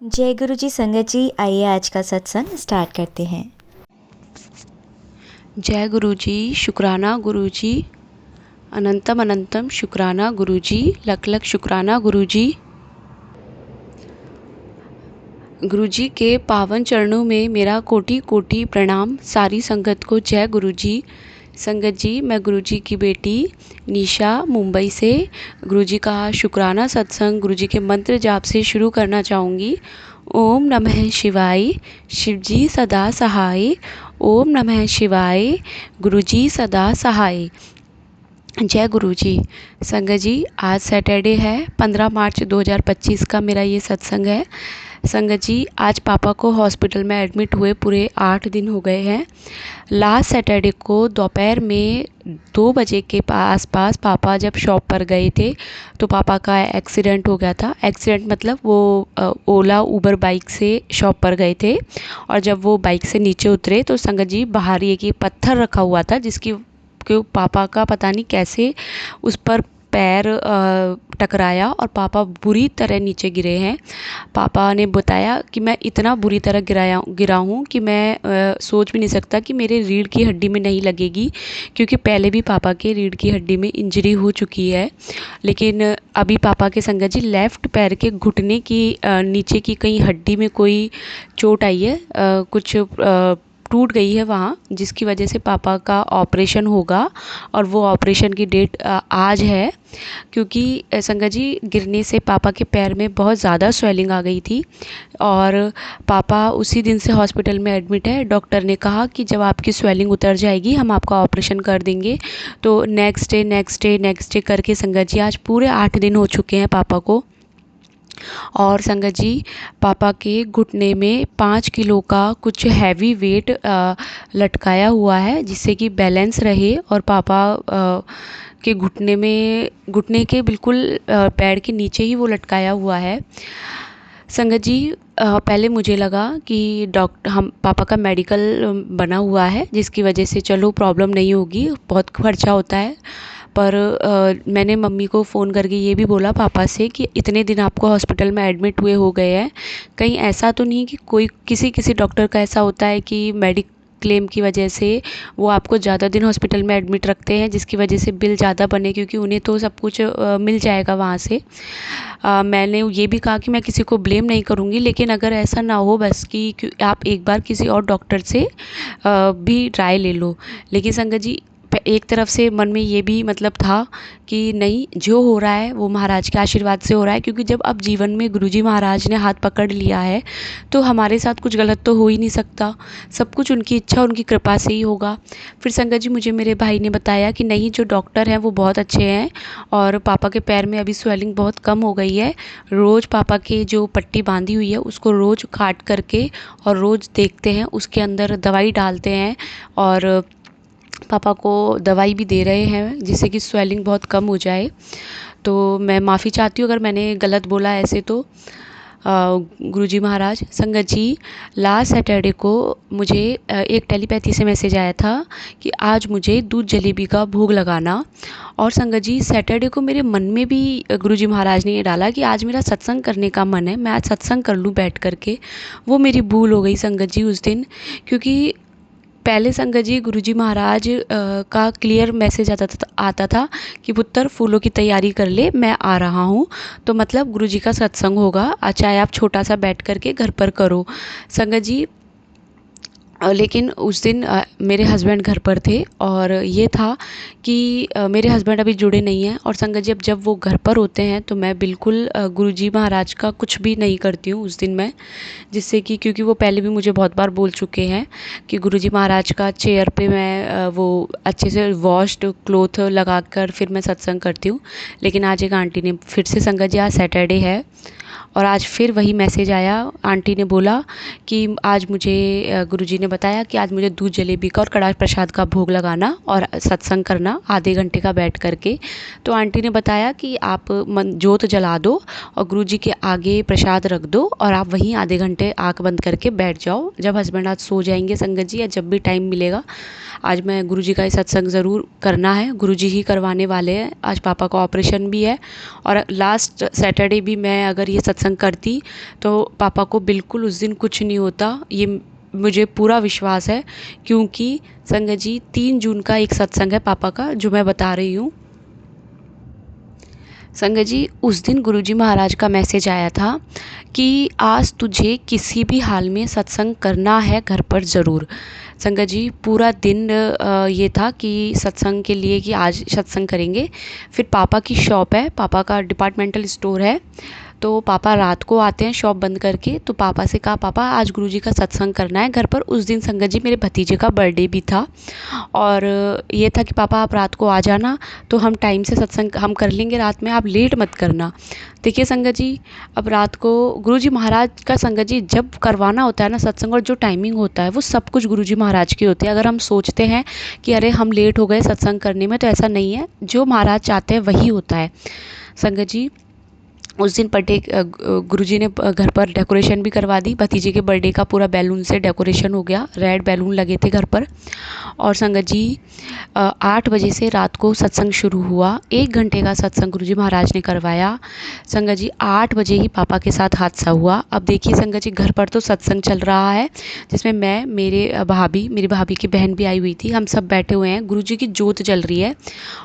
जय गुरु जी। संगत जी, आइए आज का सत्संग स्टार्ट करते हैं। जय गुरु जी, शुक्राना गुरु जी, अनंतम अनंतम शुक्राना गुरु जी, लख लख शुक्राना गुरु जी। गुरु जी के पावन चरणों में मेरा कोटि कोटि प्रणाम। सारी संगत को जय गुरु जी। संगत जी, मैं गुरु जी की बेटी निशा मुंबई से गुरु जी का शुक्राना सत्संग गुरु जी के मंत्र जाप से शुरू करना चाहूँगी। ओम नमः शिवाय, शिव जी सदा सहाय। ओम नमः शिवाय, गुरु जी सदा सहाय। जय गुरु जी। संगत जी, आज सैटरडे है, 15 मार्च 2025 का मेरा ये सत्संग है। संगत जी, आज पापा को हॉस्पिटल में एडमिट हुए पूरे 8 दिन हो गए हैं। लास्ट सैटरडे को दोपहर में 2 बजे के आसपास पापा जब शॉप पर गए थे तो पापा का एक्सीडेंट हो गया था। एक्सीडेंट मतलब वो ओला उबर बाइक से शॉप पर गए थे और जब वो बाइक से नीचे उतरे तो संगत जी बाहर एक पत्थर रखा हुआ था जिसकी कि पापा का पता नहीं कैसे उस पर पैर टकराया और पापा बुरी तरह नीचे गिरे हैं। पापा ने बताया कि मैं इतना बुरी तरह गिरा हूँ कि मैं सोच भी नहीं सकता कि मेरे रीढ़ की हड्डी में नहीं लगेगी, क्योंकि पहले भी पापा के रीढ़ की हड्डी में इंजरी हो चुकी है। लेकिन अभी पापा के संगत जी लेफ़्ट पैर के घुटने की नीचे की कहीं हड्डी में कोई चोट आई है, कुछ टूट गई है वहाँ, जिसकी वजह से पापा का ऑपरेशन होगा और वो ऑपरेशन की डेट आज है। क्योंकि संगत जी गिरने से पापा के पैर में बहुत ज़्यादा स्वेलिंग आ गई थी और पापा उसी दिन से हॉस्पिटल में एडमिट है। डॉक्टर ने कहा कि जब आपकी स्वेलिंग उतर जाएगी हम आपका ऑपरेशन कर देंगे। तो नेक्स्ट डे करके संगत जी आज पूरे 8 दिन हो चुके हैं पापा को। और संगत जी, पापा के घुटने में 5 किलो का कुछ हैवी वेट लटकाया हुआ है जिससे कि बैलेंस रहे और पापा के घुटने के बिल्कुल पैर के नीचे ही वो लटकाया हुआ है। संगत जी, पहले मुझे लगा कि हम पापा का मेडिकल बना हुआ है जिसकी वजह से चलो प्रॉब्लम नहीं होगी, बहुत खर्चा होता है। पर मैंने मम्मी को फ़ोन करके ये भी बोला पापा से कि इतने दिन आपको हॉस्पिटल में एडमिट हुए हो गए हैं, कहीं ऐसा तो नहीं कि कोई किसी डॉक्टर का ऐसा होता है कि क्लेम की वजह से वो आपको ज़्यादा दिन हॉस्पिटल में एडमिट रखते हैं जिसकी वजह से बिल ज़्यादा बने, क्योंकि उन्हें तो सब कुछ मिल जाएगा वहाँ से। मैंने ये भी कहा कि मैं किसी को ब्लेम नहीं करूँगी, लेकिन अगर ऐसा ना हो बस कि आप एक बार किसी और डॉक्टर से भी राय ले लो। लेकिन संगत जी, एक तरफ से मन में ये भी मतलब था कि नहीं, जो हो रहा है वो महाराज के आशीर्वाद से हो रहा है, क्योंकि जब अब जीवन में गुरुजी महाराज ने हाथ पकड़ लिया है तो हमारे साथ कुछ गलत तो हो ही नहीं सकता, सब कुछ उनकी इच्छा उनकी कृपा से ही होगा। फिर संगत जी, मुझे मेरे भाई ने बताया कि नहीं, जो डॉक्टर हैं वो बहुत अच्छे हैं और पापा के पैर में अभी स्वेलिंग बहुत कम हो गई है। रोज़ पापा के जो पट्टी बांधी हुई है उसको रोज़ काट करके और रोज़ देखते हैं, उसके अंदर दवाई डालते हैं और पापा को दवाई भी दे रहे हैं जिससे कि स्वेलिंग बहुत कम हो जाए। तो मैं माफ़ी चाहती हूँ अगर मैंने गलत बोला ऐसे तो। गुरुजी महाराज, संगत जी, लास्ट सैटरडे को मुझे एक टेलीपैथी से मैसेज आया था कि आज मुझे दूध जलेबी का भोग लगाना। और संगत जी, सैटरडे को मेरे मन में भी गुरुजी महाराज ने ये डाला कि आज मेरा सत्संग करने का मन है, मैं आज सत्संग कर लूँ बैठ करके। वो मेरी भूल हो गई संगत जी उस दिन, क्योंकि पहले संगत जी गुरुजी महाराज का क्लियर मैसेज आता था कि पुत्र फूलों की तैयारी कर ले, मैं आ रहा हूँ। तो मतलब गुरुजी का सत्संग होगा, चाहे आप छोटा सा बैठ करके घर पर करो। संगत जी, लेकिन उस दिन मेरे हस्बैंड घर पर थे और ये था कि मेरे हस्बैंड अभी जुड़े नहीं हैं। और संगत जी, जब वो घर पर होते हैं तो मैं बिल्कुल गुरुजी महाराज का कुछ भी नहीं करती हूँ उस दिन मैं, जिससे कि क्योंकि वो पहले भी मुझे बहुत बार बोल चुके हैं कि गुरुजी महाराज का चेयर पे मैं वो अच्छे से वॉश्ड क्लोथ लगा कर फिर मैं सत्संग करती हूँ। लेकिन आज एक आंटी ने फिर से, संगत जी आज सैटरडे है और आज फिर वही मैसेज आया। आंटी ने बोला कि आज मुझे गुरुजी ने बताया कि आज मुझे दूध जलेबी का और कड़ाह प्रसाद का भोग लगाना और सत्संग करना आधे घंटे का बैठ करके। तो आंटी ने बताया कि आप जोत जला दो और गुरुजी के आगे प्रसाद रख दो और आप वहीं आधे घंटे आँख बंद करके बैठ जाओ। जब हस्बैंड आज सो जाएंगे संगत जी, या जब भी टाइम मिलेगा, आज मैं गुरुजी का ये सत्संग ज़रूर करना है, गुरुजी ही करवाने वाले हैं। आज पापा का ऑपरेशन भी है और लास्ट सैटरडे भी मैं अगर ये सत्संग सत्संग करती तो पापा को बिल्कुल उस दिन कुछ नहीं होता, ये मुझे पूरा विश्वास है। क्योंकि संगत जी 3 जून का एक सत्संग है पापा का जो मैं बता रही हूँ। संगत जी उस दिन गुरुजी महाराज का मैसेज आया था कि आज तुझे किसी भी हाल में सत्संग करना है घर पर ज़रूर। संगत जी पूरा दिन ये था कि सत्संग के लिए कि आज सत्संग करेंगे। फिर पापा की शॉप है, पापा का डिपार्टमेंटल स्टोर है, तो पापा रात को आते हैं शॉप बंद करके। तो पापा से कहा पापा आज गुरुजी का सत्संग करना है घर पर। उस दिन संगत जी मेरे भतीजे का बर्थडे भी था और ये था कि पापा आप रात को आ जाना तो हम टाइम से सत्संग हम कर लेंगे रात में, आप लेट मत करना। देखिए संगत जी अब रात को गुरुजी महाराज का संगत जी जब करवाना होता है ना सत्संग और जो टाइमिंग होता है वो सब कुछ गुरुजी महाराज के होते हैं। अगर हम सोचते हैं कि अरे हम लेट हो गए सत्संग करने में, तो ऐसा नहीं है, जो महाराज चाहते हैं वही होता है। संगत जी उस दिन बर्थडे गुरुजी ने घर पर डेकोरेशन भी करवा दी। भतीजे के बर्थडे का पूरा बैलून से डेकोरेशन हो गया, रेड बैलून लगे थे घर पर। और संगत जी 8 बजे से रात को सत्संग शुरू हुआ। 1 घंटे का सत्संग गुरुजी महाराज ने करवाया। संगत जी 8 बजे ही पापा के साथ हादसा हुआ। अब देखिए संगत जी घर पर तो सत्संग चल रहा है जिसमें मैं, मेरी भाभी की बहन भी आई हुई थी, हम सब बैठे हुए हैं, गुरुजी की जोत जल रही है।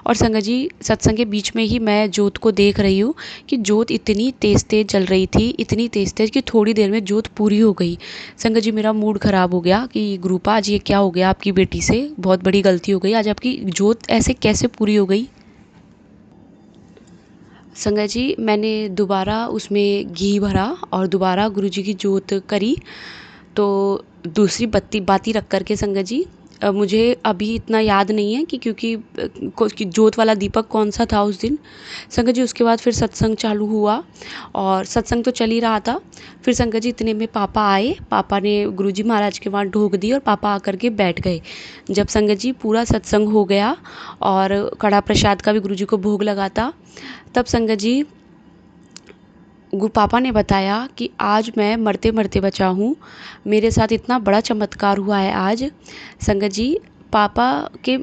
और संगत जी सत्संग के बीच में ही मैं जोत को देख रही हूँ कि जोत इतनी तेज़ तेज़ जल रही थी, इतनी तेज़ तेज़ कि थोड़ी देर में जोत पूरी हो गई। संगत जी मेरा मूड ख़राब हो गया कि गुरुपा आज ये क्या हो गया आपकी बेटी से, बहुत बड़ी गलती हो गई, आज आपकी जोत ऐसे कैसे पूरी हो गई। संगत जी मैंने दोबारा उसमें घी भरा और दोबारा गुरुजी की जोत करी। तो दूसरी बाती रख करके संगत जी मुझे अभी इतना याद नहीं है कि क्योंकि कि जोत वाला दीपक कौन सा था उस दिन। संगत जी उसके बाद फिर सत्संग चालू हुआ और सत्संग तो चल ही रहा था। फिर संगत जी इतने में पापा आए, पापा ने गुरुजी महाराज के वहाँ ढोक दी और पापा आकर के बैठ गए। जब संगत जी पूरा सत्संग हो गया और कड़ा प्रसाद का भी गुरुजी को भोग लगा था, तब संगत जी पापा ने बताया कि आज मैं मरते मरते बचा हूँ, मेरे साथ इतना बड़ा चमत्कार हुआ है आज। संगत जी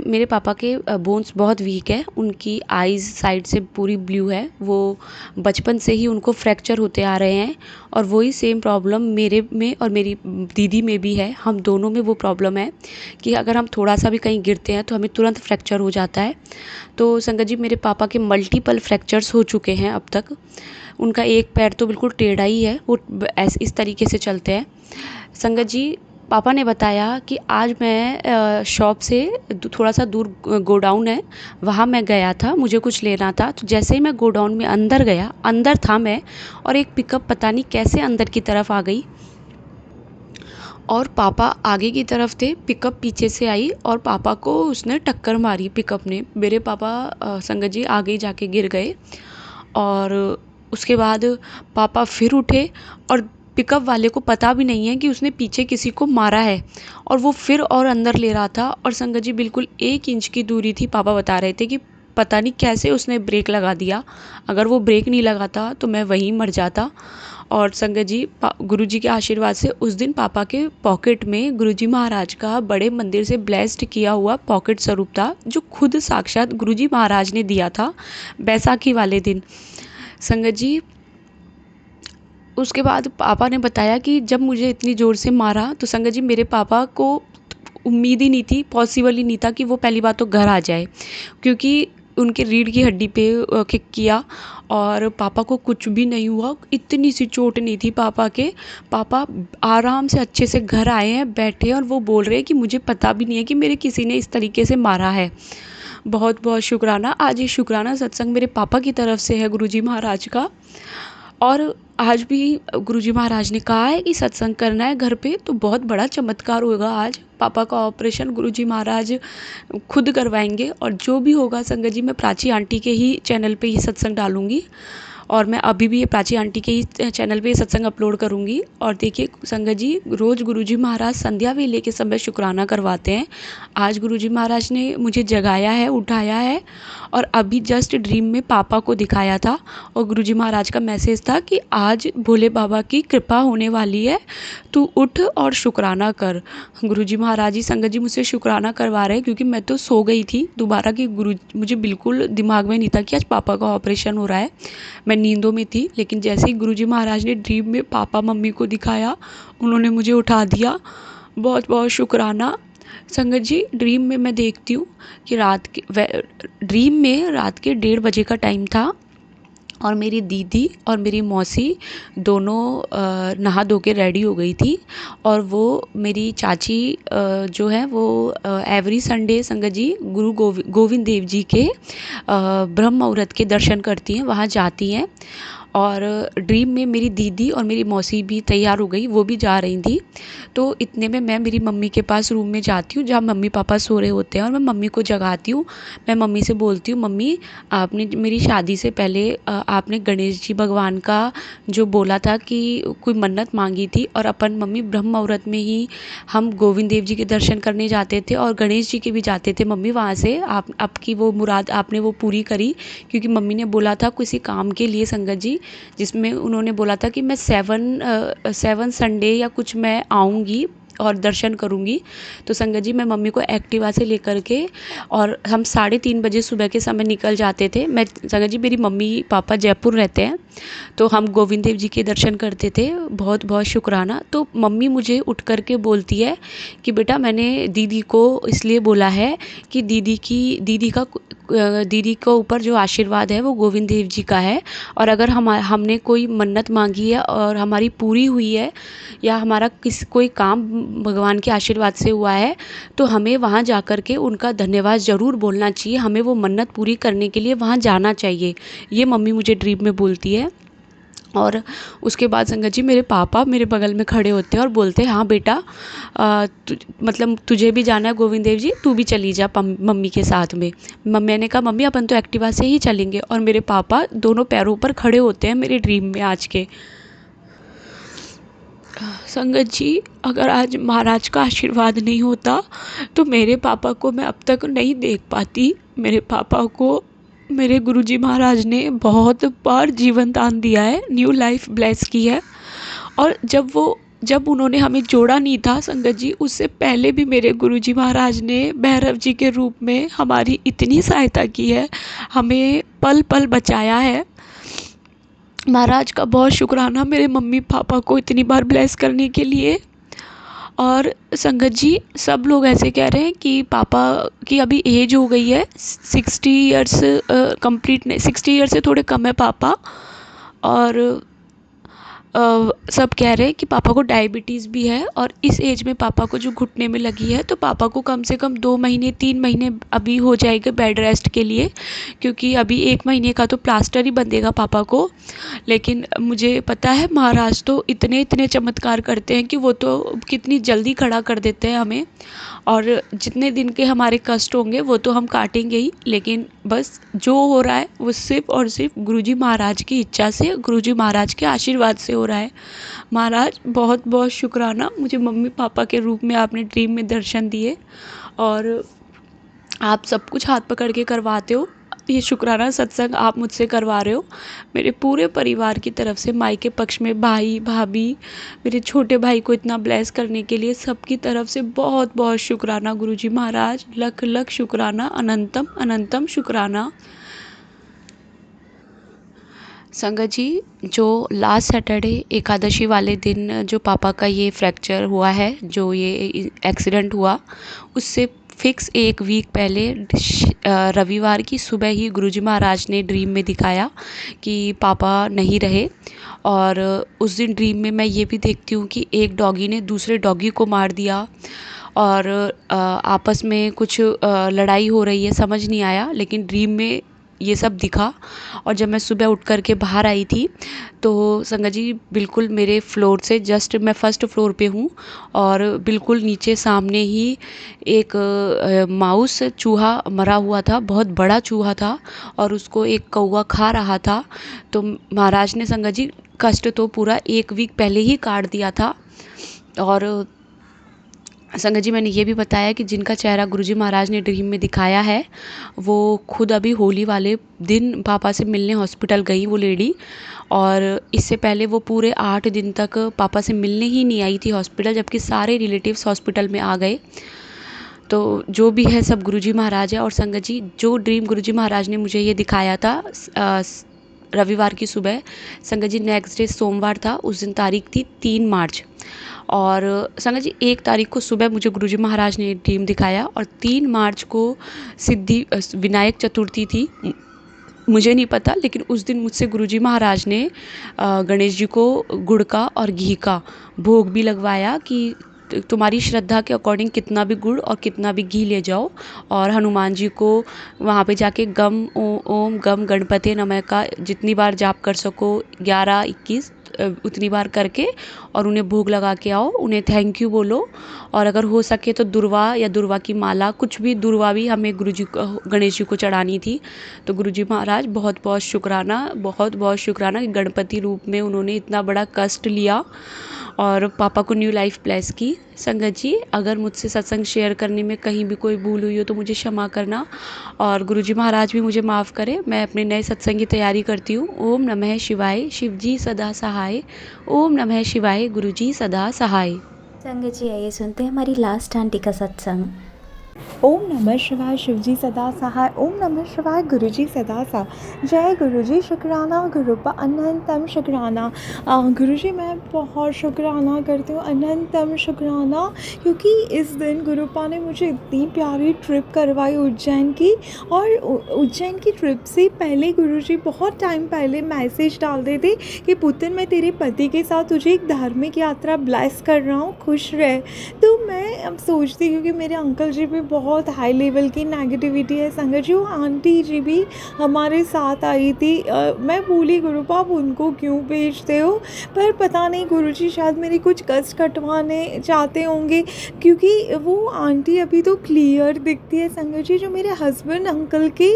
मेरे पापा के बोन्स बहुत वीक है, उनकी आइज़ साइड से पूरी ब्लू है, वो बचपन से ही उनको फ्रैक्चर होते आ रहे हैं और वही सेम प्रॉब्लम मेरे में और मेरी दीदी में भी है। हम दोनों में वो प्रॉब्लम है कि अगर हम थोड़ा सा भी कहीं गिरते हैं तो हमें तुरंत फ्रैक्चर हो जाता है। तो संगत जी मेरे पापा के मल्टीपल फ्रैक्चर्स हो चुके हैं अब तक। उनका एक पैर तो बिल्कुल टेढ़ा ही है, वो इस तरीके से चलते हैं। संगत जी पापा ने बताया कि आज मैं शॉप से थोड़ा सा दूर गोडाउन है, वहाँ मैं गया था, मुझे कुछ लेना था। तो जैसे ही मैं गोडाउन में अंदर गया, अंदर था मैं, और एक पिकअप पता नहीं कैसे अंदर की तरफ आ गई और पापा आगे की तरफ थे, पिकअप पीछे से आई और पापा को उसने टक्कर मारी पिकअप ने। मेरे पापा संगत जी आगे ही जाके गिर गए और उसके बाद पापा फिर उठे और पिकअप वाले को पता भी नहीं है कि उसने पीछे किसी को मारा है और वो फिर और अंदर ले रहा था। और संगत जी बिल्कुल 1 इंच की दूरी थी। पापा बता रहे थे कि पता नहीं कैसे उसने ब्रेक लगा दिया, अगर वो ब्रेक नहीं लगाता तो मैं वहीं मर जाता। और संगत जी गुरुजी के आशीर्वाद से उस दिन पापा के पॉकेट में गुरुजी महाराज का बड़े मंदिर से ब्लेस्ड किया हुआ पॉकेट स्वरूप था, जो खुद साक्षात गुरुजी महाराज ने दिया था बैसाखी वाले दिन। संगत जी उसके बाद पापा ने बताया कि जब मुझे इतनी ज़ोर से मारा तो संगत जी मेरे पापा को उम्मीद ही नहीं थी, पॉसिबल ही नहीं था कि वो पहली बात तो घर आ जाए, क्योंकि उनके रीढ़ की हड्डी पे किक किया और पापा को कुछ भी नहीं हुआ, इतनी सी चोट नहीं थी पापा के। पापा आराम से अच्छे से घर आए हैं, बैठे, और वो बोल रहे हैं कि मुझे पता भी नहीं है कि मेरे किसी ने इस तरीके से मारा है। बहुत बहुत शुक्राना, आज ये शुक्राना सत्संग मेरे पापा की तरफ से है गुरुजी महाराज का। और आज भी गुरुजी महाराज ने कहा है कि सत्संग करना है घर पे तो बहुत बड़ा चमत्कार होगा। आज पापा का ऑपरेशन गुरुजी महाराज खुद करवाएंगे और जो भी होगा संगत जी मैं प्राची आंटी के ही चैनल पे ही सत्संग डालूंगी और मैं अभी भी ये प्राची आंटी के ही चैनल पे सत्संग अपलोड करूँगी। और देखिए संगत जी रोज़ गुरुजी महाराज संध्या वेले के समय शुक्राना करवाते हैं। आज गुरुजी महाराज ने मुझे जगाया है, उठाया है और अभी जस्ट ड्रीम में पापा को दिखाया था और गुरुजी महाराज का मैसेज था कि आज भोले बाबा की कृपा होने वाली है, तू उठ और शुक्राना कर। गुरुजी महाराज ही संगत जी मुझसे शुक्राना करवा रहे हैं, क्योंकि मैं तो सो गई थी दोबारा कि मुझे बिल्कुल दिमाग में नहीं था कि आज पापा का ऑपरेशन हो रहा है। मैंने नींदों में थी, लेकिन जैसे ही गुरुजी महाराज ने ड्रीम में पापा मम्मी को दिखाया, उन्होंने मुझे उठा दिया। बहुत बहुत शुक्राना। संगत जी, ड्रीम में मैं देखती हूँ कि ड्रीम में रात के 1:30 बजे का टाइम था और मेरी दीदी और मेरी मौसी दोनों नहा धो के रेडी हो गई थी। और वो मेरी चाची जो है वो एवरी संडे संगत जी गुरु गोविंद देव जी के ब्रह्म मुहूर्त के दर्शन करती हैं, वहाँ जाती हैं। और ड्रीम में मेरी दीदी और मेरी मौसी भी तैयार हो गई, वो भी जा रही थी। तो इतने में मैं मेरी मम्मी के पास रूम में जाती हूँ जहाँ मम्मी पापा सो रहे होते हैं, और मैं मम्मी को जगाती हूँ। मैं मम्मी से बोलती हूँ, मम्मी आपने मेरी शादी से पहले आपने गणेश जी भगवान का जो बोला था कि कोई मन्नत मांगी थी, और अपन मम्मी ब्रह्म मुहूर्त में ही हम गोविंद देव जी के दर्शन करने जाते थे और गणेश जी के भी जाते थे मम्मी। वहाँ से आपकी वो मुराद आपने वो पूरी करी, क्योंकि मम्मी ने बोला था किसी काम के लिए संगत जी, जिसमें उन्होंने बोला था कि मैं 7 संडे या कुछ मैं आऊँगी और दर्शन करूँगी। तो संगत जी मैं मम्मी को एक्टिवा से लेकर के, और हम 3:30 बजे सुबह के समय निकल जाते थे। मैं संगत जी, मेरी मम्मी पापा जयपुर रहते हैं, तो हम गोविंद देव जी के दर्शन करते थे। बहुत बहुत शुक्राना। तो मम्मी मुझे उठ कर के बोलती है कि बेटा मैंने दीदी को इसलिए बोला है कि दीदी के ऊपर जो आशीर्वाद है वो गोविंद देव जी का है, और अगर हमने कोई मन्नत मांगी है और हमारी पूरी हुई है, या हमारा कोई काम भगवान के आशीर्वाद से हुआ है, तो हमें वहाँ जा कर के उनका धन्यवाद ज़रूर बोलना चाहिए, हमें वो मन्नत पूरी करने के लिए वहाँ जाना चाहिए। ये मम्मी मुझे ड्रीम में बोलती है। और उसके बाद संगत जी मेरे पापा मेरे बगल में खड़े होते हैं और बोलते हैं, हाँ बेटा मतलब तुझे भी जाना है गोविंद देव जी, तू भी चली जा मम्मी के साथ में। मैंने कहा मम्मी अपन तो एक्टिवा से ही चलेंगे, और मेरे पापा दोनों पैरों पर खड़े होते हैं मेरे ड्रीम में आज के। संगत जी, अगर आज महाराज का आशीर्वाद नहीं होता तो मेरे पापा को मैं अब तक नहीं देख पाती। मेरे पापा को मेरे गुरुजी महाराज ने बहुत बार जीवन दान दिया है, न्यू लाइफ ब्लेस की है। और जब उन्होंने हमें जोड़ा नहीं था संगत जी, उससे पहले भी मेरे गुरुजी महाराज ने भैरव जी के रूप में हमारी इतनी सहायता की है, हमें पल पल बचाया है। महाराज का बहुत शुक्राना मेरे मम्मी पापा को इतनी बार ब्लेस करने के लिए। और संगत जी, सब लोग ऐसे कह रहे हैं कि पापा की अभी एज हो गई है 60 ईयर्स कंप्लीट नहीं, 60 ईयर्स से थोड़े कम है पापा। और सब कह रहे हैं कि पापा को डायबिटीज़ भी है, और इस एज में पापा को जो घुटने में लगी है, तो पापा को कम से कम 2 महीने 3 महीने अभी हो जाएगा बेड रेस्ट के लिए, क्योंकि अभी 1 महीने का तो प्लास्टर ही बंधेगा पापा को। लेकिन मुझे पता है महाराज तो इतने इतने चमत्कार करते हैं कि वो तो कितनी जल्दी खड़ा कर देते हैं हमें, और जितने दिन के हमारे कष्ट होंगे वो तो हम काटेंगे ही, लेकिन बस जो हो रहा है वो सिर्फ और सिर्फ गुरुजी महाराज की इच्छा से, गुरुजी महाराज के आशीर्वाद से हो रहा है। महाराज बहुत बहुत शुक्राना, मुझे मम्मी पापा के रूप में आपने ड्रीम में दर्शन दिए, और आप सब कुछ हाथ पकड़ के करवाते हो। ये शुक्राना सत्संग आप मुझसे करवा रहे हो। मेरे पूरे परिवार की तरफ से, मायके पक्ष में भाई भाभी, मेरे छोटे भाई को इतना ब्लेस करने के लिए सबकी तरफ से बहुत बहुत शुक्राना गुरुजी महाराज, लख लख शुक्राना, अनंतम अनंतम शुक्राना। संगत जी, जो लास्ट सैटरडे एकादशी वाले दिन जो पापा का ये फ्रैक्चर हुआ है, जो ये एक्सीडेंट हुआ, उससे फिक्स 1 वीक पहले रविवार की सुबह ही गुरुजी महाराज ने ड्रीम में दिखाया कि पापा नहीं रहे। और उस दिन ड्रीम में मैं ये भी देखती हूँ कि एक डॉगी ने दूसरे डॉगी को मार दिया, और आपस में कुछ लड़ाई हो रही है, समझ नहीं आया, लेकिन ड्रीम में ये सब दिखा। और जब मैं सुबह उठ कर के बाहर आई थी, तो संगत जी बिल्कुल मेरे फ्लोर से जस्ट मैं फर्स्ट फ्लोर पे हूँ, और बिल्कुल नीचे सामने ही एक माउस चूहा मरा हुआ था, बहुत बड़ा चूहा था, और उसको एक कौवा खा रहा था। तो महाराज ने संगत जी कष्ट तो पूरा 1 वीक पहले ही काट दिया था। और संगत जी, मैंने ये भी बताया कि जिनका चेहरा गुरुजी महाराज ने ड्रीम में दिखाया है, वो खुद अभी होली वाले दिन पापा से मिलने हॉस्पिटल गई वो लेडी, और इससे पहले वो पूरे 8 दिन तक पापा से मिलने ही नहीं आई थी हॉस्पिटल, जबकि सारे रिलेटिव्स हॉस्पिटल में आ गए। तो जो भी है सब गुरुजी महाराज है। और संगत जी, जो ड्रीम गुरुजी महाराज ने मुझे ये दिखाया था रविवार की सुबह। संगत जी नेक्स्ट डे सोमवार था, उस दिन तारीख थी 3 मार्च। और संगत जी 1 तारीख को सुबह मुझे गुरुजी महाराज ने ड्रीम दिखाया और 3 मार्च को विनायक चतुर्थी थी। मुझे नहीं पता, लेकिन उस दिन मुझसे गुरुजी महाराज ने गणेश जी को गुड़ का और घी का भोग भी लगवाया कि तुम्हारी श्रद्धा के अकॉर्डिंग कितना भी गुड़ और कितना भी घी ले जाओ, और हनुमान जी को वहाँ पे जाके गम ओम गम गणपते नमः का जितनी बार जाप कर सको, 11 21 उतनी बार करके, और उन्हें भोग लगा के आओ, उन्हें थैंक यू बोलो। और अगर हो सके तो दुर्वा या दुर्वा की माला, कुछ भी, दुर्वा भी हमें गुरुजी को, गणेश जी को चढ़ानी थी। तो गुरुजी महाराज बहुत बहुत शुक्राना, बहुत बहुत शुक्राना कि गणपति रूप में उन्होंने इतना बड़ा कष्ट लिया और पापा को न्यू लाइफ ब्लेस की। संगत जी, अगर मुझसे सत्संग शेयर करने में कहीं भी कोई भूल हुई हो तो मुझे क्षमा करना, और गुरुजी महाराज भी मुझे माफ़ करें। मैं अपने नए सत्संग की तैयारी करती हूँ। ओम नमः शिवाय, शिव जी सदा सहाय। ओम नमः शिवाय, गुरुजी सदा सहाय। संगत जी आइए सुनते हैं हमारी लास्ट आंटी का सत्संग। ओम नमः शिवाय, शिवजी सदा सहाय। ओम नमः शिवाय, गुरुजी सदा सहाय। जय गुरुजी, शुक्राना गुरुपा अनंतम शुक्राना। गुरुजी मैं बहुत शुक्राना करती हूँ, अनंतम शुक्राना, क्योंकि इस दिन गुरुपा ने मुझे इतनी प्यारी ट्रिप करवाई उज्जैन की। और उज्जैन की ट्रिप से पहले गुरुजी बहुत टाइम पहले मैसेज डालते थे कि पुत्र मैं तेरे पति के साथ तुझे एक धार्मिक यात्रा ब्लेस कर रहा हूँ, खुश रह। तो मैं अब सोचती हूँ कि मेरे अंकल जी भी बहुत हाई लेवल की नेगेटिविटी है संगत जी। वो आंटी जी भी हमारे साथ आई थी। मैं बोली गुरुपा आप उनको क्यों भेजते हो, पर पता नहीं गुरुजी शायद मेरी कुछ कष्ट कटवाने चाहते होंगे, क्योंकि वो आंटी अभी तो क्लियर दिखती है संगत जी, जो मेरे हस्बैंड अंकल के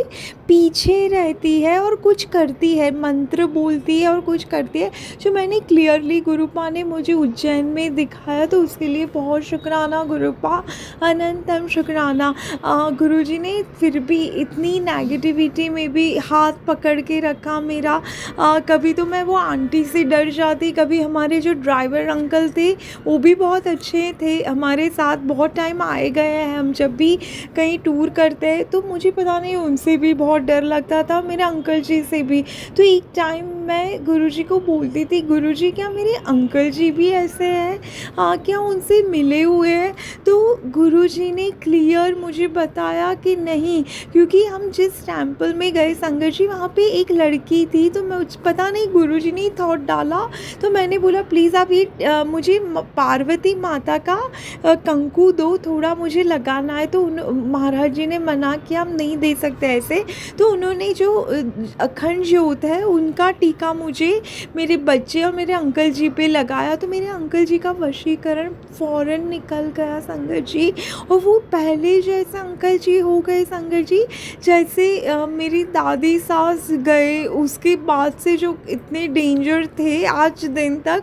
पीछे रहती है और कुछ करती है, मंत्र बोलती है और कुछ करती है, जो मैंने क्लियरली गुरुपा ने मुझे उज्जैन में दिखाया। तो उसके लिए बहुत शुक्राना गुरुपा, अनंतम शुक्राना। गुरुजी ने फिर भी इतनी नेगेटिविटी में भी हाथ पकड़ के रखा मेरा। कभी तो मैं वो आंटी से डर जाती, कभी हमारे जो ड्राइवर अंकल थे वो भी बहुत अच्छे थे, हमारे साथ बहुत टाइम आए गए हैं, हम जब भी कहीं टूर करते हैं तो मुझे पता नहीं उनसे भी बहुत डर लगता था, मेरे अंकल जी से भी। तो एक टाइम मैं गुरुजी को बोलती थी, गुरुजी क्या मेरे अंकल जी भी ऐसे हैं, क्या उनसे मिले हुए हैं? तो गुरुजी ने क्लियर मुझे बताया कि नहीं, क्योंकि हम जिस टेम्पल में गए संगत जी वहाँ पे एक लड़की थी। तो मैं पता नहीं गुरुजी ने थॉट डाला, तो मैंने बोला प्लीज़ आप ये मुझे पार्वती माता का कंकु दो, थोड़ा मुझे लगाना है। तो महाराज जी ने मना किया, हम नहीं दे सकते ऐसे। तो उन्होंने जो अखंड ज्योत है उनका टीका मुझे, मेरे बच्चे और मेरे अंकल जी पे लगाया। तो मेरे अंकल जी का वशीकरण फ़ौरन निकल गया संगत जी, और वो पहले जैसे अंकल जी हो गए संगत जी, जैसे मेरी दादी सास गए उसके बाद से जो इतने डेंजर थे आज दिन तक,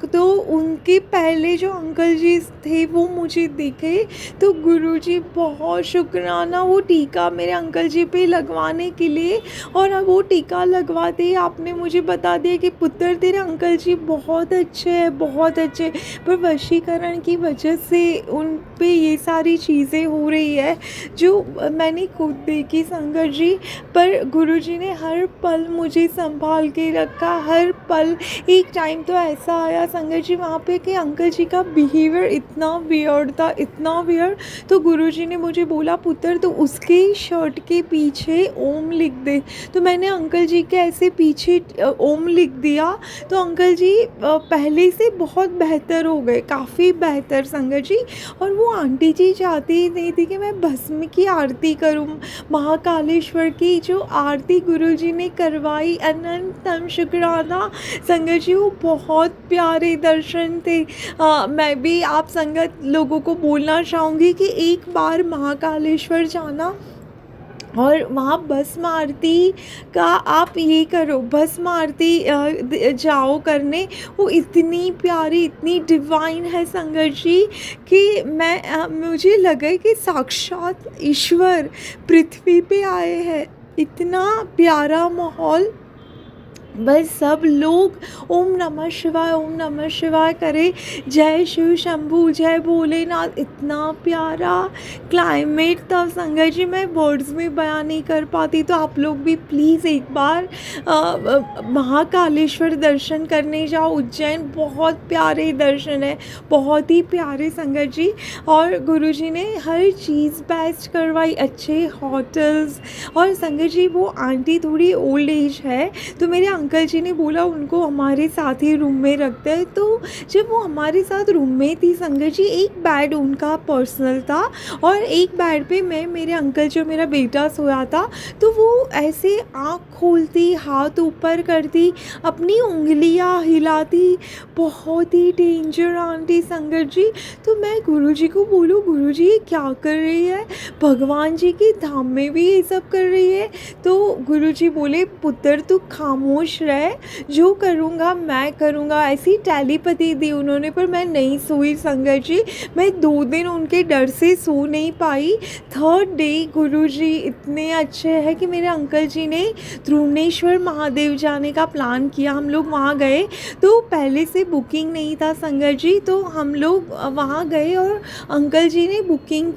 तो उनके पहले जो अंकल जी थे वो मुझे दिखे। तो गुरुजी बहुत शुक्राना वो टीका मेरे अंकल जी पे लगवाने के लिए। और अब वो टीका लगवाते ही आपने मुझे बता दिया कि पुत्र तेरे अंकल जी बहुत अच्छे हैं, बहुत अच्छे, पर वशीकरण की वजह से उन पे ये सारी चीज़ें हो रही है जो मैंने खुद देखी संगत जी। पर गुरुजी ने हर पल मुझे संभाल के रखा, हर पल। एक टाइम तो ऐसा आया संगत जी वहाँ पे कि अंकल जी का बिहेवियर इतना वियर्ड था, इतना वियर्ड। तो गुरुजी ने मुझे बोला पुत्र तो उसके शर्ट के पीछे ओम लिख दे। तो मैंने अंकल जी के ऐसे पीछे ओम लिख दिया, तो अंकल जी पहले से बहुत बेहतर हो गए, काफ़ी बेहतर संगत जी। और वो आंटी जी चाहती ही नहीं थी कि मैं भस्म की आरती करूं, महाकालेश्वर की जो आरती गुरुजी ने करवाई, अनंतम शुक्राना संगत जी। वो बहुत प्यारे दर्शन थे। मैं भी आप संगत लोगों को बोलना चाहूँगी कि एक बार महाकालेश्वर जाना और वहाँ भस्म आरती का आप ये करो, भस्म आरती जाओ करने। वो इतनी प्यारी, इतनी डिवाइन है संगत जी कि मुझे लगा कि साक्षात ईश्वर पृथ्वी पे आए हैं। इतना प्यारा माहौल, बस सब लोग ओम नमः शिवाय करें। जय शिव शंभू, जय भोलेनाथ। इतना प्यारा क्लाइमेट था संगत जी, मैं वर्ड्स में बयान नहीं कर पाती। तो आप लोग भी प्लीज़ एक बार महाकालेश्वर दर्शन करने जाओ उज्जैन। बहुत प्यारे दर्शन है, बहुत ही प्यारे संगत जी। और गुरुजी ने हर चीज़ बेस्ट करवाई, अच्छे होटल्स। और संगत जी वो आंटी थोड़ी ओल्ड एज है, तो मेरे अंकल जी ने बोला उनको हमारे साथ ही रूम में रखते हैं। तो जब वो हमारे साथ रूम में थी संगत जी, एक बेड उनका पर्सनल था और एक बेड पे मैं, मेरे अंकल जी और मेरा बेटा सोया था। तो वो ऐसे आँख खोलती, हाथ ऊपर करती, अपनी उंगलियां हिलाती। बहुत ही डेंजर आंटी संगत जी। तो मैं गुरुजी को बोलूँ, गुरुजी ये क्या कर रही है, भगवान जी के धाम में भी ये सब कर रही है। तो गुरुजी बोले पुत्र तू खामोश रह, जो करूँगा मैं करूँगा। ऐसी टेलीपैथी दी उन्होंने, पर मैं नहीं सोई संगत जी। मैं 2 दिन उनके डर से सो नहीं पाई। थर्ड डे गुरुजी इतने अच्छे हैं कि मेरे अंकल जी ने द्रोणेश्वर महादेव जाने का प्लान किया। हम लोग वहाँ गए, तो पहले से बुकिंग नहीं था संगत जी। तो हम लोग वहाँ गए और अंकल जी ने बुकिंग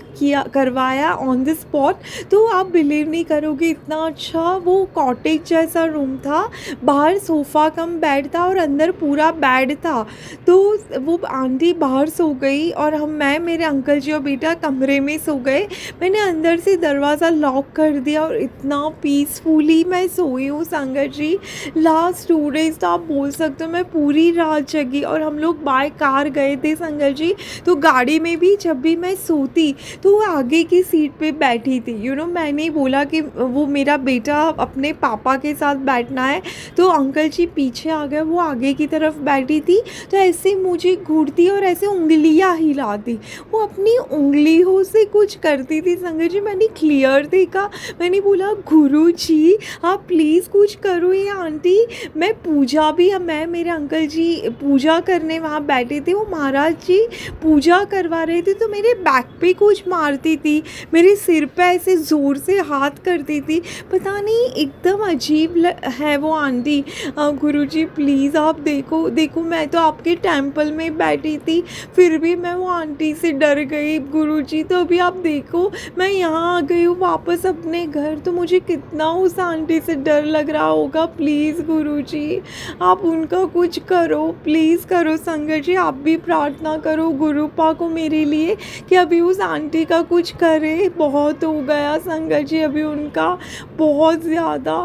करवाया ऑन द स्पॉट। तो आप बिलीव नहीं करोगे, इतना अच्छा वो कॉटेज जैसा रूम था। बाहर सोफ़ा कम बेड था और अंदर पूरा बेड था। तो वो आंटी बाहर सो गई और मैं, मेरे अंकल जी और बेटा कमरे में सो गए। मैंने अंदर से दरवाज़ा लॉक कर दिया और इतना पीसफुली मैं सोई हूँ संगत जी। लास्ट 2 डेज़ तो आप बोल सकते हो मैं पूरी रात जगी। और हम लोग बाय कार गए थे संगत जी। तो गाड़ी में भी जब भी मैं सोती तो वो आगे की सीट पे बैठी थी। मैंने बोला कि वो मेरा बेटा अपने पापा के साथ बैठना है, तो अंकल जी पीछे आ गए, वो आगे की तरफ बैठी थी। तो ऐसे मुझे घूरती और ऐसे उंगलियां हिलाती, वो अपनी उंगलियों से कुछ करती थी संगत जी। मैंने क्लियर देखा, मैंने बोला गुरु जी आप प्लीज़ कुछ करो ये आंटी। मैं पूजा भी, मैं, मेरे अंकल जी पूजा करने वहाँ बैठे थे, वो महाराज जी पूजा करवा रहे थे। तो मेरे बैक पे कुछ मारती थी, मेरे सिर पे ऐसे ज़ोर से हाथ करती थी। पता नहीं एकदम अजीब है वो आंटी। गुरुजी प्लीज़ आप देखो देखो, मैं तो आपके टेंपल में बैठी थी, फिर भी मैं वो आंटी से डर गई गुरुजी। तो अभी आप देखो मैं यहाँ आ गई हूँ वापस अपने घर, तो मुझे कितना उस आंटी से डर लग रहा होगा। प्लीज़ गुरुजी आप उनका कुछ करो, प्लीज़ करो संगत जी। आप भी प्रार्थना करो गुरुपा को मेरे लिए कि अभी उस आंटी का कुछ करे। बहुत हो गया संगत जी अभी उनका, बहुत ज़्यादा।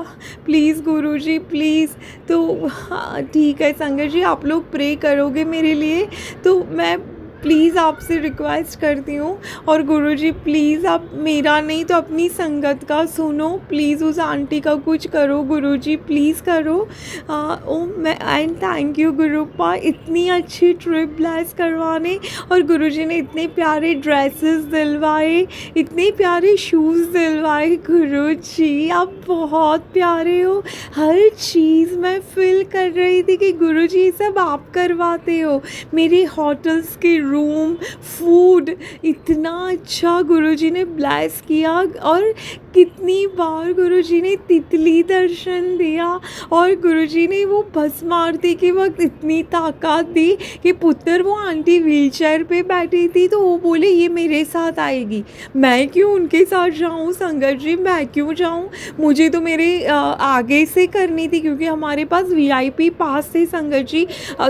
Please Guruji please. तो हाँ ठीक है संगत जी, आप लोग प्रे करोगे मेरे लिए तो मैं प्लीज़ आपसे रिक्वेस्ट करती हूँ। और गुरुजी प्लीज़ आप मेरा नहीं तो अपनी संगत का सुनो, प्लीज़ उस आंटी का कुछ करो गुरुजी, प्लीज़ करो। मैं एंड थैंक यू गुरुपा इतनी अच्छी ट्रिप ब्लेस करवाने। और गुरुजी ने इतने प्यारे ड्रेसेस दिलवाए, इतने प्यारे शूज़ दिलवाए। गुरुजी आप बहुत प्यारे हो, हर चीज़ मैं फील कर रही थी कि गुरुजी सब आप करवाते हो। मेरे होटल्स के रूम, फूड इतना अच्छा गुरुजी ने ब्लेस किया। और कितनी बार गुरुजी ने तितली दर्शन दिया और गुरुजी ने वो भस्म आरती के वक्त इतनी ताकत दी कि पुत्र, वो आंटी व्हीलचेयर पे बैठी थी तो वो बोले ये मेरे साथ आएगी, मैं क्यों उनके साथ जाऊँ संगत जी, मैं क्यों जाऊँ। मुझे तो मेरे आगे से करनी थी क्योंकि हमारे पास VIP पास थे संगत जी।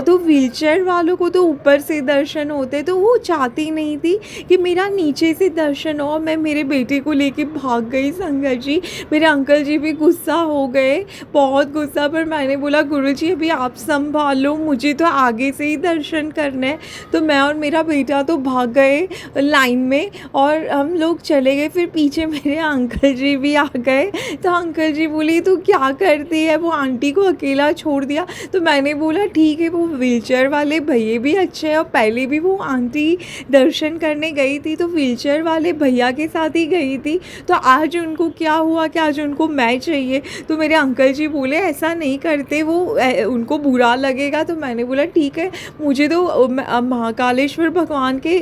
तो व्हीलचेयर वालों को तो ऊपर से दर्शन होते, तो वो चाहती नहीं थी कि मेरा नीचे से दर्शन हो। मैं मेरे बेटे को लेके भाग गई संगत जी। मेरे अंकल जी भी गुस्सा हो गए, बहुत गुस्सा। पर मैंने बोला गुरुजी अभी आप संभालो, मुझे तो आगे से ही दर्शन करना है। तो मैं और मेरा बेटा तो भाग गए लाइन में और हम लोग चले गए। फिर पीछे मेरे अंकल जी भी आ गए। तो अंकल जी बोले तू क्या करती है, वो आंटी को अकेला छोड़ दिया। तो मैंने बोला ठीक है, वो व्हीलचेयर वाले भैया भी अच्छे हैं और पहले भी वो वो आंटी दर्शन करने गई थी तो व्हीलचेयर वाले भैया के साथ ही गई थी, तो आज उनको क्या हुआ कि आज उनको मैं चाहिए। तो मेरे अंकल जी बोले ऐसा नहीं करते, वो उनको बुरा लगेगा। तो मैंने बोला ठीक है, मुझे तो महाकालेश्वर भगवान के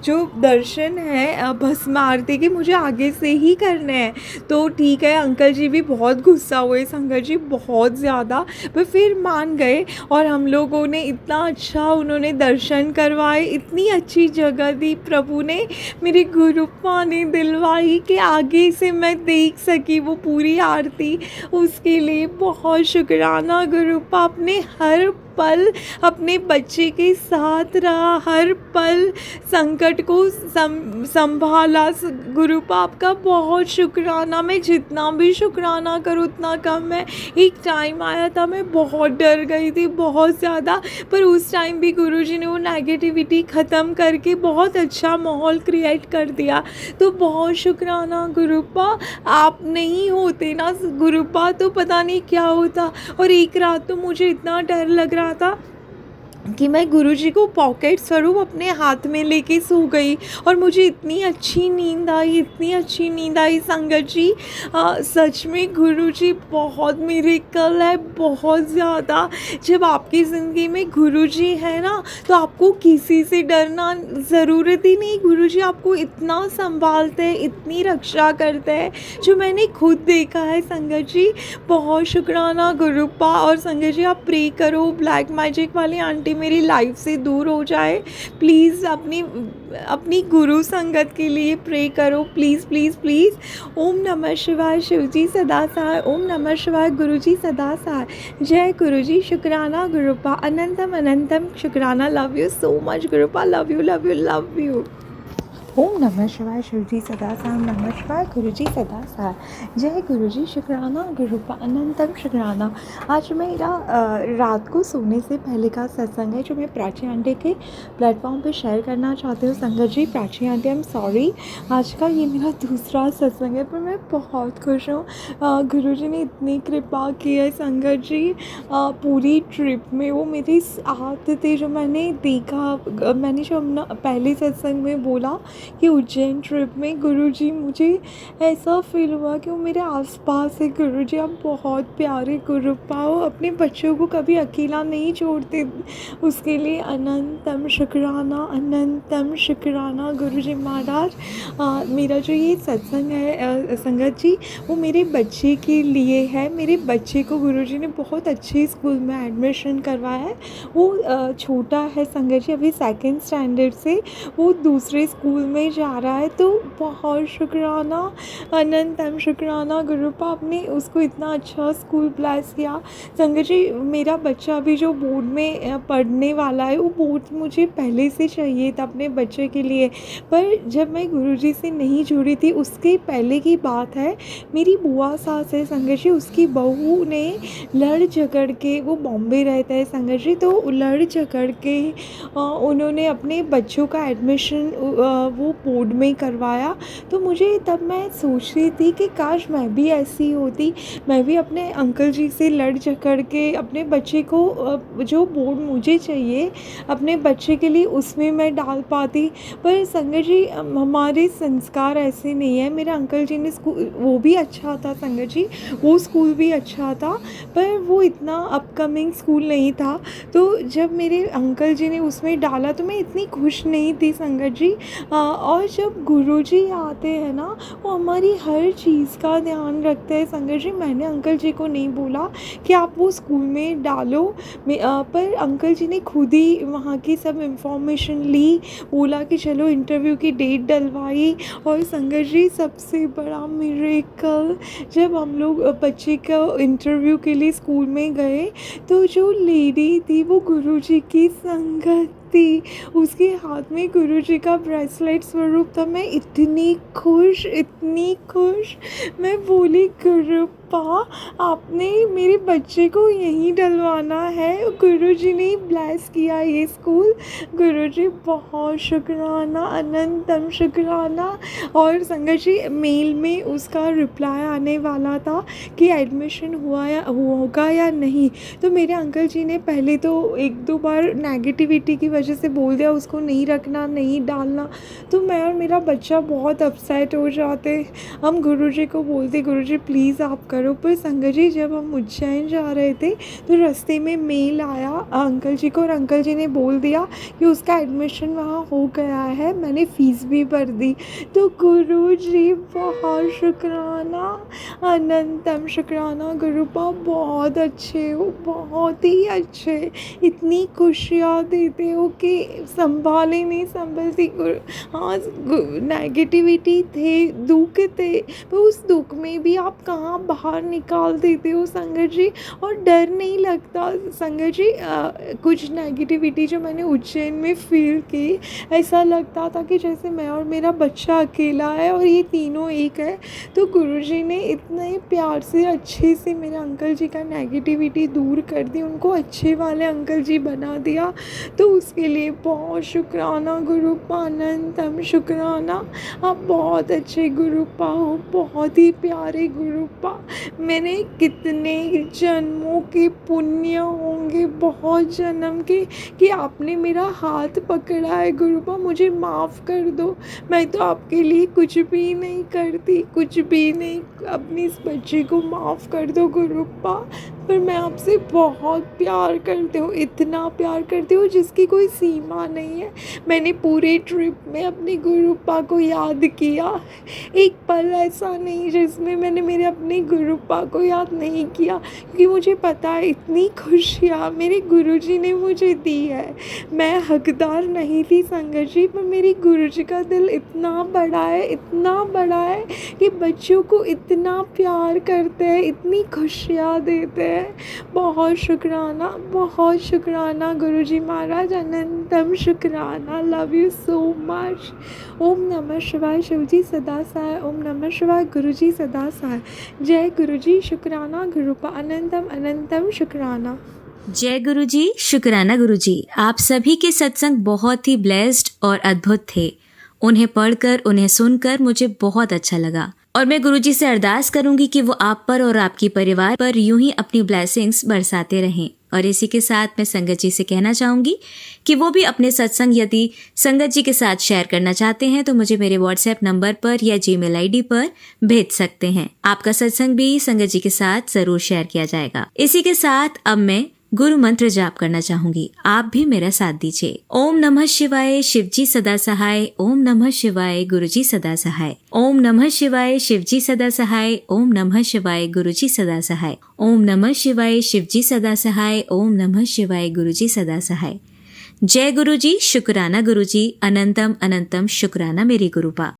जो दर्शन है भस्म आरती के मुझे आगे से ही करने हैं। तो ठीक है, अंकल जी भी बहुत गुस्सा हुए, संगत जी बहुत ज़्यादा, पर फिर मान गए और हम लोगों ने इतना अच्छा उन्होंने दर्शन करवाए, इतनी अच्छी जगह दी प्रभु ने, मेरी गुरुपा ने दिलवाई कि आगे से मैं देख सकी वो पूरी आरती। उसके लिए बहुत शुक्राना गुरुपा, अपने हर पल अपने बच्चे के साथ रहा, हर पल संकट को संभाला। गुरुपा आपका बहुत शुक्राना, मैं जितना भी शुक्राना करूँ उतना कम है। एक टाइम आया था मैं बहुत डर गई थी, बहुत ज़्यादा, पर उस टाइम भी गुरुजी ने वो नेगेटिविटी ख़त्म करके बहुत अच्छा माहौल क्रिएट कर दिया। तो बहुत शुक्राना गुरुपा, आप नहीं होते ना गुरुपा तो पता नहीं क्या होता। और एक रात तो मुझे इतना डर लग रहा था कि मैं गुरुजी को पॉकेट स्वरूप अपने हाथ में लेके सो गई, और मुझे इतनी अच्छी नींद आई, इतनी अच्छी नींद आई संगत जी। सच में गुरुजी बहुत मिरेकल है, बहुत ज़्यादा। जब आपकी ज़िंदगी में गुरुजी है ना तो आपको किसी से डरना ज़रूरत ही नहीं। गुरुजी आपको इतना संभालते हैं, इतनी रक्षा करते हैं, जो मैंने खुद देखा है संगत जी। बहुत शुक्राना गुरुपा। और संगत जी आप प्रे करो ब्लैक मैजिक वाली आंटी मेरी लाइफ से दूर हो जाए, प्लीज़ अपनी गुरु संगत के लिए प्रे करो, प्लीज़ प्लीज़ प्लीज़। ओम नमः शिवाय, शिवजी सदा सहाय। ओम नमः शिवाय, गुरुजी सदा सहाय। जय गुरुजी, शुक्राना गुरुपा, अनंतम अनंतम शुक्राना। Love you so much Gurupa, love you love you love you. ओम नमः शिवाय, शिवजी सदा सहाय। ओम नमः शिवाय, गुरुजी सदा सहाय। जय गुरुजी, शुक्राना गुरुपा, अनंतम शुक्राना। आज मेरा रात को सोने से पहले का सत्संग है, जो मैं प्राची आंटी के प्लेटफॉर्म पे शेयर करना चाहती हूँ। संगत जी, Prachi aunty I am sorry, आज का ये मेरा दूसरा सत्संग है, पर मैं बहुत खुश हूँ। गुरुजी ने इतनी कृपा की है संगत जी। पूरी ट्रिप में वो मेरे साथ थे, जो मैंने देखा, मैंने जो अपना पहले सत्संग में बोला कि उज्जैन ट्रिप में गुरुजी, मुझे ऐसा फील हुआ कि वो मेरे आसपास है। गुरुजी आप बहुत प्यारे गुरुपा हो, अपने बच्चों को कभी अकेला नहीं छोड़ते, उसके लिए अनंतम शुक्राना, अनंतम शुक्राना गुरुजी महाराज। मेरा जो ये सत्संग है संगत जी, वो मेरे बच्चे के लिए है। मेरे बच्चे को गुरुजी ने बहुत अच्छे स्कूल में एडमिशन करवाया है। वो छोटा है संगत जी, अभी 2nd स्टैंडर्ड से वो दूसरे स्कूल में जा रहा है। तो बहुत शुक्राना, अनंतम शुक्राना गुरुपा, आपने उसको इतना अच्छा स्कूल ब्लेस किया। संगत जी, मेरा बच्चा अभी जो बोर्ड में पढ़ने वाला है, वो बोर्ड मुझे पहले से चाहिए था अपने बच्चे के लिए, पर जब मैं गुरुजी से नहीं जुड़ी थी, उसके पहले की बात है, मेरी बुआ सास है संगत जी, उसकी बहू ने लड़ झगड़ के, वो बॉम्बे रहता है संगत जी, तो लड़ झगड़ के उन्होंने अपने बच्चों का एडमिशन वो बोर्ड में करवाया। तो मुझे तब मैं सोच रही थी कि काश मैं भी ऐसी होती, मैं भी अपने अंकल जी से लड़ झगड़ के अपने बच्चे को जो बोर्ड मुझे चाहिए अपने बच्चे के लिए, उसमें मैं डाल पाती। पर संगत जी, हमारे संस्कार ऐसे नहीं है। मेरे अंकल जी ने स्कूल, वो भी अच्छा था संगत जी, वो स्कूल भी अच्छा था, पर वो इतना अपकमिंग स्कूल नहीं था। तो जब मेरे अंकल जी ने उसमें डाला तो मैं इतनी खुश नहीं थी संगत जी। और जब गुरुजी आते हैं ना, वो हमारी हर चीज़ का ध्यान रखते हैं संगत जी। मैंने अंकल जी को नहीं बोला कि आप वो स्कूल में डालो, पर अंकल जी ने खुद ही वहाँ की सब इंफॉर्मेशन ली, बोला कि चलो इंटरव्यू की डेट डलवाई। और संगत जी, सबसे बड़ा मिरेकल, जब हम लोग बच्चे का इंटरव्यू के लिए स्कूल में गए, तो जो लेडी थी वो गुरुजी की संगत थी, उसके हाथ में गुरुजी का ब्रेसलेट स्वरूप था। मैं इतनी खुश, मैं बोली गुरुपा गुरुप्पा आपने मेरे बच्चे को यहीं डलवाना है, गुरुजी ने ब्लेस किया ये स्कूल। गुरुजी बहुत शुक्राना, अनंतम शुक्राना। और संगत जी मेल में उसका रिप्लाई आने वाला था कि एडमिशन होगा या नहीं। तो मेरे अंकल जी ने पहले तो 1-2 बार नेगेटिविटी की वजह से बोल दिया उसको नहीं रखना, नहीं डालना। तो मैं और मेरा बच्चा बहुत अपसेट हो जाते। हम गुरुजी को बोलते गुरुजी प्लीज़ आप करो। पर संगत जी जब हम उज्जैन जा रहे थे तो रास्ते में मेल आया अंकल जी को, और अंकल जी ने बोल दिया कि उसका एडमिशन वहाँ हो गया है, मैंने फ़ीस भी भर दी। तो गुरुजी बहुत शुक्राना, अनंतम शुक्राना। गुरुपा बहुत अच्छे हो, बहुत ही अच्छे। इतनी खुशियाँ देते हो कि संभाले नहीं संभलती। हाँ नेगेटिविटी थे, दुख थे, पर उस दुख में भी आप कहाँ बाहर निकाल देते हो संगत जी। और डर नहीं लगता संगत जी। कुछ नेगेटिविटी जो मैंने उज्जैन में फील की, ऐसा लगता था कि जैसे मैं और मेरा बच्चा अकेला है और ये तीनों एक है। तो गुरुजी ने इतने प्यार से अच्छे से मेरे अंकल जी का नेगेटिविटी दूर कर दी, उनको अच्छे वाले अंकल जी बना दिया। तो उसके लिए बहुत शुक्राना गुरुपा, अनंतम शुक्राना। आप बहुत अच्छे गुरुपा हो, बहुत ही प्यारे गुरुपा। मैंने कितने जन्मों के पुण्य होंगे, बहुत जन्म के, कि आपने मेरा हाथ पकड़ा है गुरुपा। मुझे माफ़ कर दो, मैं तो आपके लिए कुछ भी नहीं करती, कुछ भी नहीं। अपनी इस बच्चे को माफ़ कर दो गुरुपा। पर मैं आपसे बहुत प्यार करती हूँ, इतना प्यार करती हूँ जिसकी कोई सीमा नहीं है। मैंने पूरे ट्रिप में अपने गुरुपा को याद किया, एक पल ऐसा नहीं जिसमें मैंने मेरे अपने गुरुपा को याद नहीं किया, क्योंकि मुझे पता है इतनी खुशियाँ मेरे गुरुजी ने मुझे दी है। मैं हकदार नहीं थी संगत जी, पर मेरी गुरुजी का दिल इतना बड़ा है, इतना बड़ा है कि बच्चों को इतना प्यार करते हैं, इतनी खुशियाँ देते हैं। बहुत शुक्राना गुरुजी महाराज, अनंतम शुक्राना। Love you so much. ओम नमः शिवाय, शिवजी सदा सहाय। ओम नमः शिवाय, गुरुजी सदा सहाय। जय गुरुजी, शुक्राना गुरुपा, अनंतम अनंतम शुक्राना। जय गुरुजी, शुक्राना गुरुजी। आप सभी के सत्संग बहुत ही ब्लेस्ड और अद्भुत थे। उन्हें पढ़कर, उन्हें सुनकर मुझे बहुत अच्छा लगा, और मैं गुरुजी से अरदास करूंगी कि वो आप पर और आपके परिवार पर यूं ही अपनी ब्लेसिंग्स बरसाते रहें। और इसी के साथ मैं संगत जी से कहना चाहूंगी कि वो भी अपने सत्संग यदि संगत जी के साथ शेयर करना चाहते हैं तो मुझे मेरे व्हाट्सएप नंबर पर या जीमेल आईडी पर भेज सकते हैं। आपका सत्संग भी संगत जी के साथ जरूर शेयर किया जाएगा। इसी के साथ अब मैं गुरु मंत्र जाप करना चाहूंगी, आप भी मेरा साथ दीजिए। ओम नमः शिवाय, शिवजी सदा सहाय। ओम नमः शिवाय, गुरुजी सदा सहाय। ओम नमः शिवाय, शिवजी सदा सहाय। ओम नमः शिवाय, गुरुजी सदा सहाय। ओम नमः शिवाय, शिवजी सदा सहाय। ओम नमः शिवाय, गुरुजी सदा सहाय। जय गुरुजी, शुक्राना गुरुजी, अनंतम अनंतम शुक्राना मेरी गुरुपा।